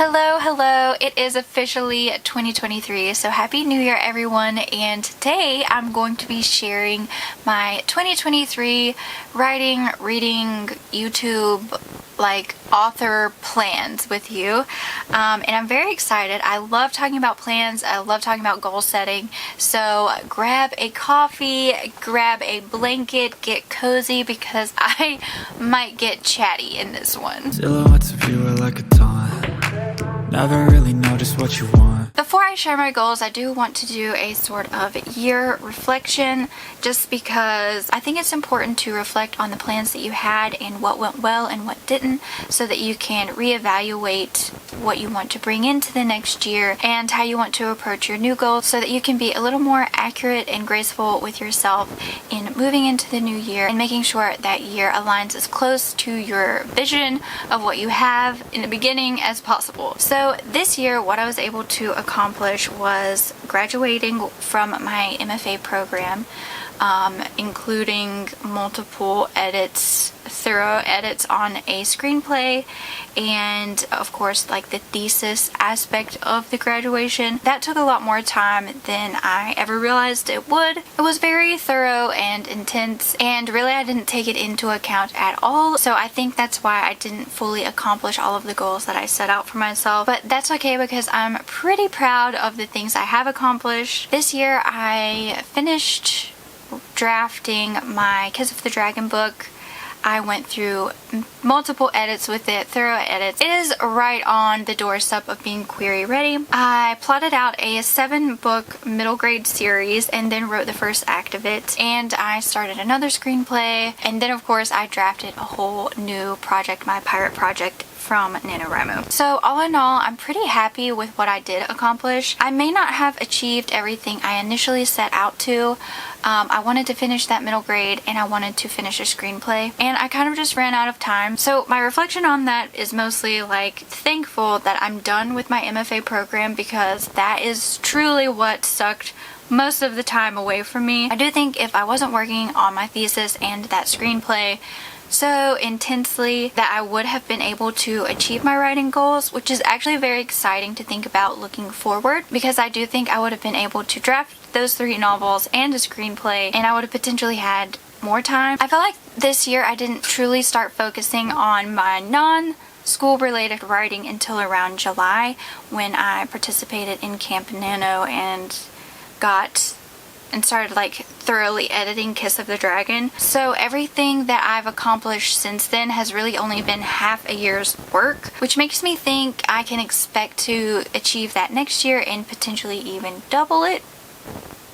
Hello, it is officially 2023, so Happy New Year everyone, and today I'm going to be sharing my 2023 writing, reading, YouTube, author plans with you, and I'm very excited. I love talking about plans, I love talking about goal setting, so grab a coffee, grab a blanket, get cozy, because I might get chatty in this one. Silhouettes of you are like a taunt. Never really know just what you want. Before I share my goals, I do want to do a sort of year reflection, just because I think it's important to reflect on the plans that you had and what went well and what didn't, so that you can reevaluate what you want to bring into the next year and how you want to approach your new goals, so that you can be a little more accurate and graceful with yourself in moving into the new year and making sure that year aligns as close to your vision of what you have in the beginning as possible. So this year, what I was able to accomplish was graduating from my MFA program, including multiple edits, thorough edits on a screenplay, and of course the thesis aspect of the graduation. That took a lot more time than I ever realized it would. It was very thorough and intense, and really I didn't take it into account at all, so I think that's why I didn't fully accomplish all of the goals that I set out for myself. But that's okay, because I'm pretty proud of the things I have accomplished. This year I finished drafting my Kiss of the Dragon book. I went through multiple edits with it, thorough edits. It is right on the doorstep of being query ready. I plotted out a 7-book middle grade series and then wrote the first act of it, and I started another screenplay, and then of course I drafted a whole new project, my pirate project, from NaNoWriMo. So all in all, I'm pretty happy with what I did accomplish. I may not have achieved everything I initially set out to. I wanted to finish that middle grade and I wanted to finish a screenplay, and I kind of just ran out of time. So my reflection on that is mostly thankful that I'm done with my MFA program, because that is truly what sucked most of the time away from me. I do think if I wasn't working on my thesis and that screenplay so intensely, that I would have been able to achieve my writing goals, which is actually very exciting to think about looking forward, because I do think I would have been able to draft those 3 novels and a screenplay, and I would have potentially had more time. I feel like this year I didn't truly start focusing on my non-school related writing until around July, when I participated in Camp Nano and started thoroughly editing Kiss of the Dragon. So everything that I've accomplished since then has really only been half a year's work, which makes me think I can expect to achieve that next year and potentially even double it.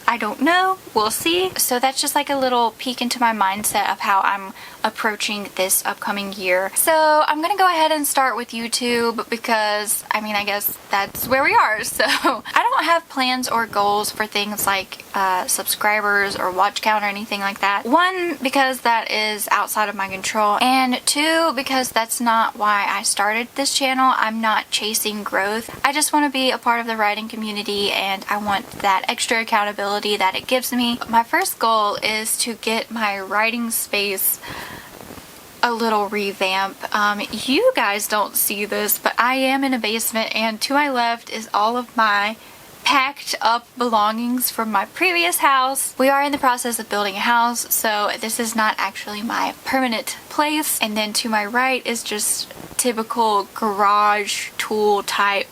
I don't know, we'll see. So that's just a little peek into my mindset of how I'm approaching this upcoming year. So I'm gonna go ahead and start with YouTube, because I guess that's where we are. So I don't have plans or goals for things like subscribers or watch count or anything like that. 1, because that is outside of my control, and 2, because that's not why I started this channel. I'm not chasing growth. I just want to be a part of the writing community, and I want that extra accountability that it gives me. My first goal is to get my writing space a little revamp. You guys don't see this, but I am in a basement, and to my left is all of my packed up belongings from my previous house. We are in the process of building a house, so this is not actually my permanent place. And then to my right is just typical garage tool type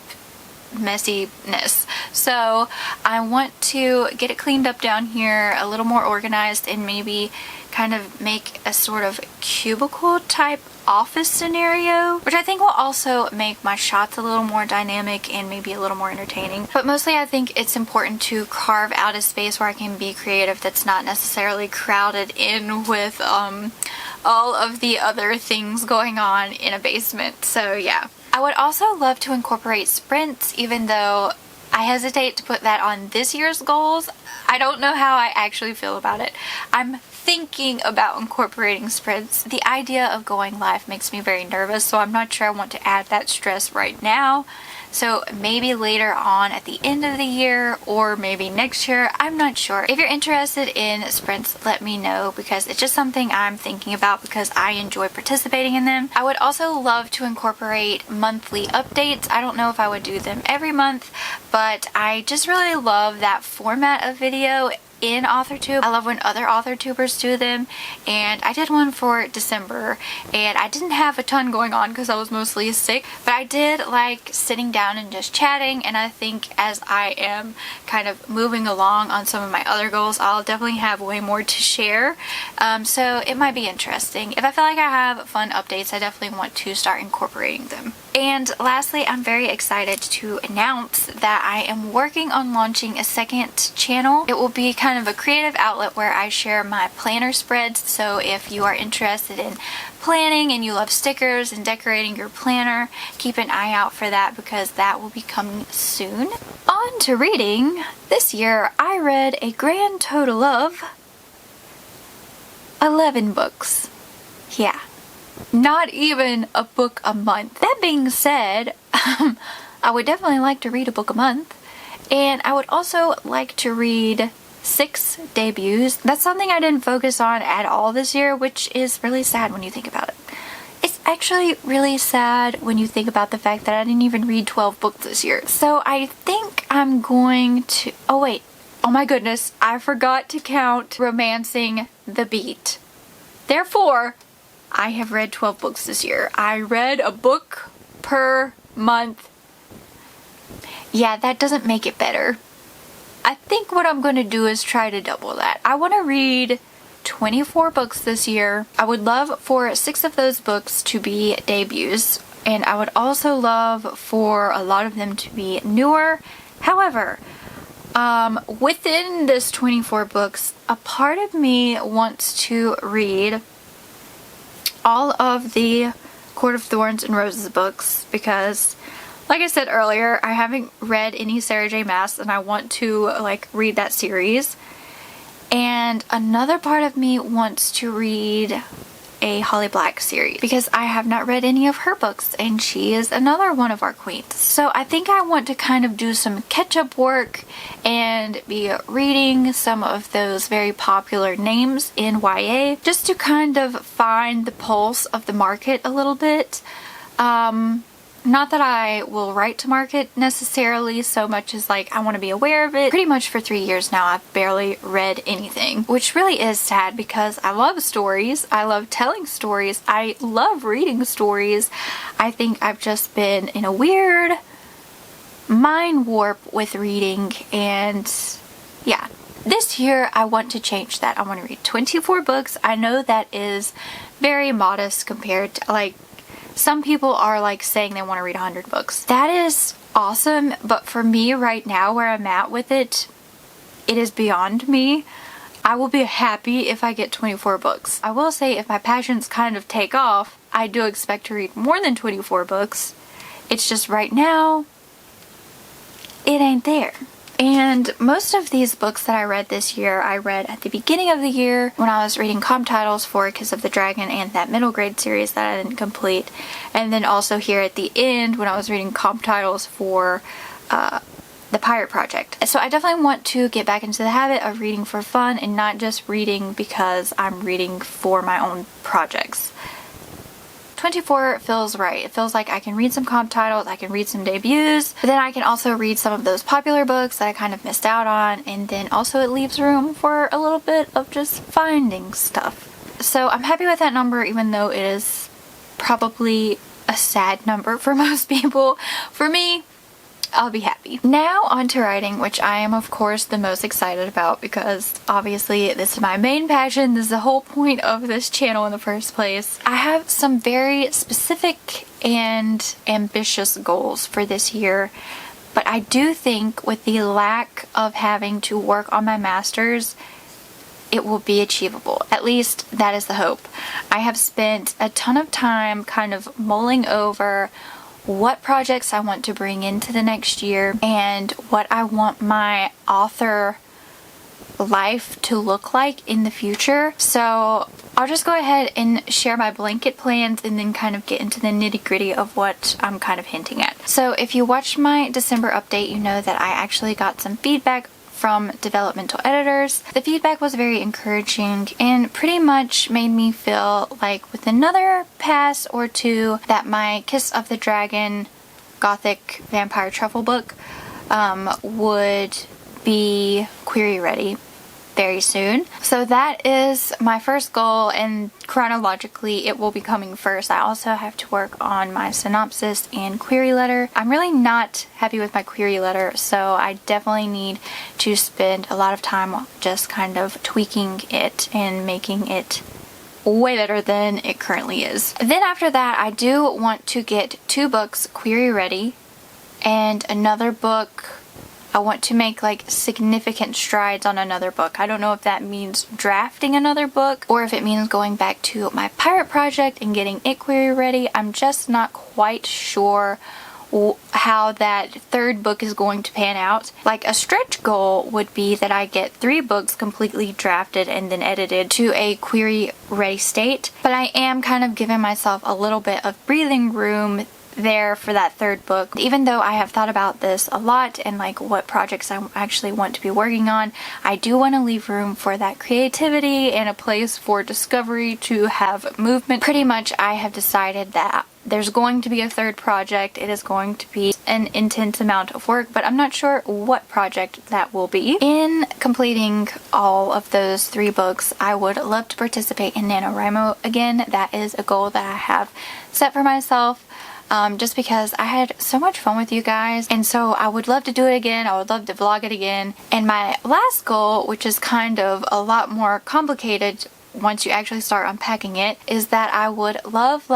messiness. So I want to get it cleaned up down here, a little more organized, and maybe kind of make a sort of cubicle type office scenario, which I think will also make my shots a little more dynamic and maybe a little more entertaining. But mostly I think it's important to carve out a space where I can be creative that's not necessarily crowded in with all of the other things going on in a basement. So yeah. I would also love to incorporate sprints, even though I hesitate to put that on this year's goals. I don't know how I actually feel about it. I'm thinking about incorporating spreads. The idea of going live makes me very nervous, so I'm not sure I want to add that stress right now. So maybe later on at the end of the year, or maybe next year, I'm not sure. If you're interested in sprints, let me know, because it's just something I'm thinking about because I enjoy participating in them. I would also love to incorporate monthly updates. I don't know if I would do them every month, but I just really love that format of video in AuthorTube. I love when other AuthorTubers do them, and I did one for December, and I didn't have a ton going on because I was mostly sick, but I did like sitting down and just chatting, and I think as I am kind of moving along on some of my other goals, I'll definitely have way more to share, so it might be interesting. If I feel like I have fun updates, I definitely want to start incorporating them. And lastly, I'm very excited to announce that I am working on launching a second channel. It will be kind of a creative outlet where I share my planner spreads, so if you are interested in planning and you love stickers and decorating your planner, keep an eye out for that because that will be coming soon. On to reading. This year I read a grand total of 11 books. Yeah. Not even a book a month. That being said, I would definitely like to read a book a month, and I would also like to read 6 debuts. That's something I didn't focus on at all this year, which is really sad when you think about it. It's actually really sad when you think about the fact that I didn't even read 12 books this year. So I think I'm going to... Oh wait, oh my goodness, I forgot to count Romancing the Beat. Therefore, I have read 12 books this year. I read a book per month. Yeah, that doesn't make it better. I think what I'm going to do is try to double that. I want to read 24 books this year. I would love for 6 of those books to be debuts, and I would also love for a lot of them to be newer. However, within this 24 books, a part of me wants to read all of the Court of Thorns and Roses books because, like I said earlier, I haven't read any Sarah J Maas and I want to like read that series. And another part of me wants to read a Holly Black series because I have not read any of her books and she is another one of our queens. So I think I want to kind of do some catch-up work and be reading some of those very popular names in YA just to kind of find the pulse of the market a little bit. Not that I will write to market necessarily so much as like I want to be aware of it. Pretty much for 3 years now I've barely read anything, which really is sad because I love stories. I love telling stories. I love reading stories. I think I've just been in a weird mind warp with reading, and yeah. This year I want to change that. I want to read 24 books. I know that is very modest compared to like some people are like saying they want to read 100 books. That is awesome, but for me right now where I'm at with it, it is beyond me. I will be happy if I get 24 books. I will say if my passions kind of take off, I do expect to read more than 24 books. It's just right now, it ain't there. And most of these books that I read this year, I read at the beginning of the year when I was reading comp titles for Kiss of the Dragon and that middle grade series that I didn't complete. And then also here at the end when I was reading comp titles for the Pirate Project. So I definitely want to get back into the habit of reading for fun and not just reading because I'm reading for my own projects. 24 feels right. It feels like I can read some comp titles, I can read some debuts, but then I can also read some of those popular books that I kind of missed out on, and then also it leaves room for a little bit of just finding stuff. So I'm happy with that number, even though it is probably a sad number for most people. For me, I'll be happy. Now on to writing, which I am of course the most excited about because obviously this is my main passion. This is the whole point of this channel in the first place. I have some very specific and ambitious goals for this year, but I do think with the lack of having to work on my master's, it will be achievable. At least that is the hope. I have spent a ton of time kind of mulling over what projects I want to bring into the next year and what I want my author life to look like in the future. So I'll just go ahead and share my blanket plans and then kind of get into the nitty-gritty of what I'm kind of hinting at. So if you watched my December update, you know that I actually got some feedback from developmental editors. The feedback was very encouraging and pretty much made me feel like with another pass or two that my Kiss of the Dragon Gothic Vampire Truffle book would be query ready very soon. So that is my first goal, and chronologically it will be coming first. I also have to work on my synopsis and query letter. I'm really not happy with my query letter, so I definitely need to spend a lot of time just kind of tweaking it and making it way better than it currently is. Then after that, I do want to get 2 books query ready, and another book. I want to make like significant strides on another book. I don't know if that means drafting another book or if it means going back to my pirate project and getting it query ready. I'm just not quite sure how that 3rd book is going to pan out. Like a stretch goal would be that I get 3 books completely drafted and then edited to a query ready state. But I am kind of giving myself a little bit of breathing room there for that 3rd book. Even though I have thought about this a lot and like what projects I actually want to be working on, I do want to leave room for that creativity and a place for discovery to have movement. Pretty much I have decided that there's going to be a 3rd project. It is going to be an intense amount of work, but I'm not sure what project that will be. In completing all of those 3 books, I would love to participate in NaNoWriMo again. That is a goal that I have set for myself. Just because I had so much fun with you guys, and so I would love to do it again. I would love to vlog it again. And my last goal, which is kind of a lot more complicated once you actually start unpacking it, is that I would love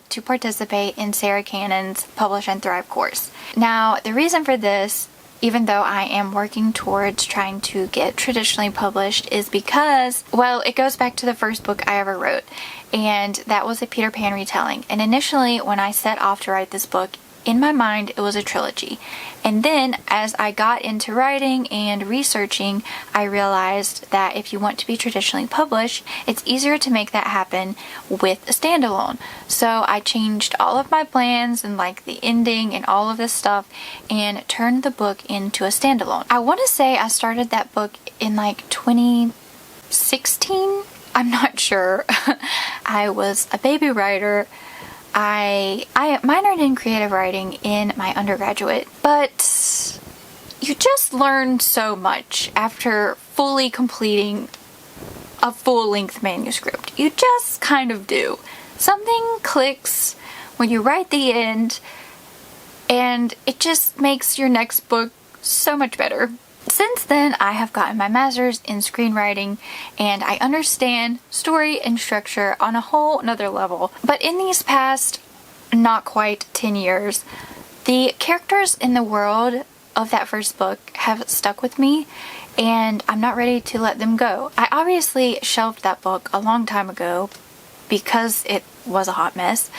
to participate in Sarah Cannon's Publish and Thrive course. Now, the reason for this, even though I am working towards trying to get traditionally published, is because, well, it goes back to the first book I ever wrote, and that was a Peter Pan retelling. And initially, when I set off to write this book, in my mind it was a trilogy. And then as I got into writing and researching, I realized that if you want to be traditionally published, it's easier to make that happen with a standalone. So I changed all of my plans and like the ending and all of this stuff and turned the book into a standalone. I want to say I started that book in like 2016. I'm not sure. I was a baby writer. I minored in creative writing in my undergraduate, but you just learn so much after fully completing a full-length manuscript. You just kind of do. Something clicks when you write the end, and it just makes your next book so much better. Since then, I have gotten my master's in screenwriting, and I understand story and structure on a whole nother level. But in these past, not quite 10 years, the characters in the world of that first book have stuck with me, and I'm not ready to let them go. I obviously shelved that book a long time ago because it was a hot mess.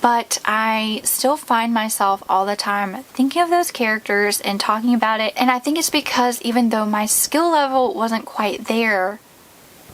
But I still find myself all the time thinking of those characters and talking about it. And I think it's because even though my skill level wasn't quite there,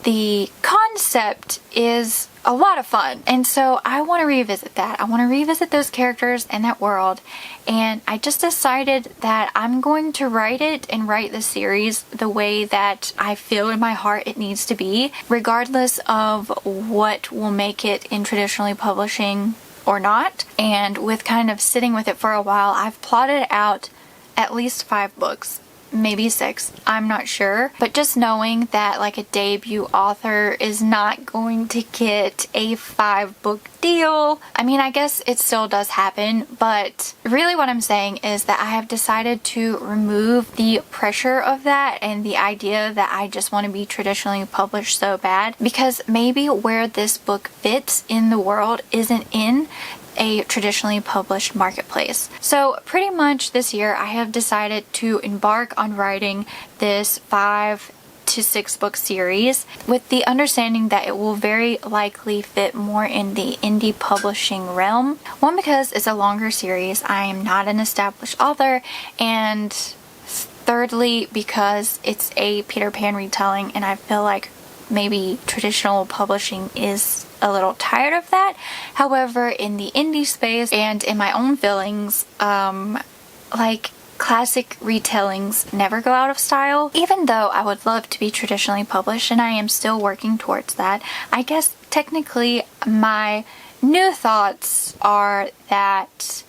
the concept is a lot of fun. And so I want to revisit that. I want to revisit those characters and that world. And I just decided that I'm going to write it and write the series the way that I feel in my heart it needs to be, regardless of what will make it in traditionally publishing or not. And with kind of sitting with it for a while, I've plotted out at least 5 books, maybe 6, I'm not sure. But just knowing that like a debut author is not going to get a 5-book deal. I mean, I guess it still does happen, but really what I'm saying is that I have decided to remove the pressure of that and the idea that I just want to be traditionally published so bad, because maybe where this book fits in the world isn't in a traditionally published marketplace. So pretty much this year I have decided to embark on writing this 5 to 6 book series with the understanding that it will very likely fit more in the indie publishing realm. One, because it's a longer series, I am not an established author, and Thirdly, because it's a Peter Pan retelling, and I feel like maybe traditional publishing is a little tired of that. However, in the indie space and in my own feelings, like, classic retellings never go out of style. Even though I would love to be traditionally published, and I am still working towards that, I guess technically my new thoughts are that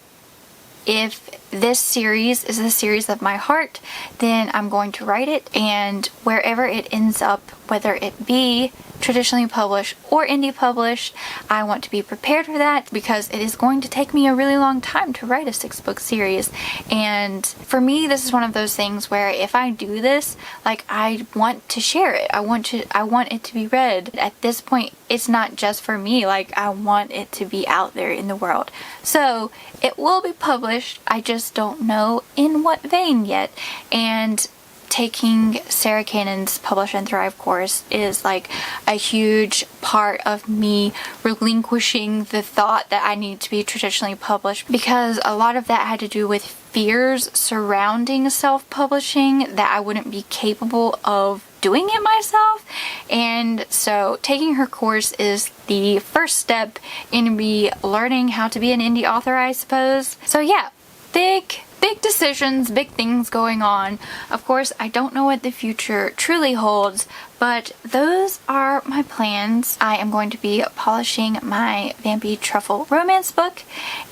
if this series is the series of my heart, then I'm going to write it, and wherever it ends up, whether it be traditionally published or indie published, I want to be prepared for that, because it is going to take me a really long time to write a 6-book series. And for me, this is one of those things where if I do this, like, I want to share it. I want it to be read. At this point, it's not just for me. Like, I want it to be out there in the world. So it will be published. I just don't know in what vein yet. And taking Sarah Cannon's Publish and Thrive course is like a huge part of me relinquishing the thought that I need to be traditionally published, because a lot of that had to do with fears surrounding self-publishing, that I wouldn't be capable of doing it myself. And so taking her course is the first step in me learning how to be an indie author, I suppose. So yeah, big decisions, big things going on. Of course, I don't know what the future truly holds, but those are my plans. I am going to be polishing my Vampy Truffle romance book,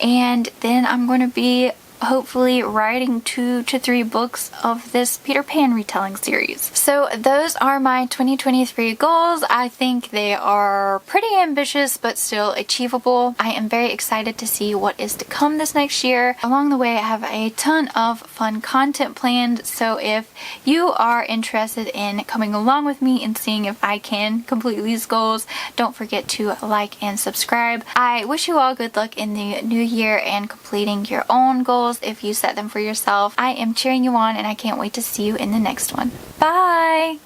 and then I'm going to be hopefully writing 2 to 3 books of this Peter Pan retelling series. So those are my 2023 goals. I think they are pretty ambitious but still achievable. I am very excited to see what is to come this next year. Along the way, I have a ton of fun content planned, so if you are interested in coming along with me and seeing if I can complete these goals, don't forget to like and subscribe. I wish you all good luck in the new year and completing your own goals if you set them for yourself. I am cheering you on, and I can't wait to see you in the next one. Bye!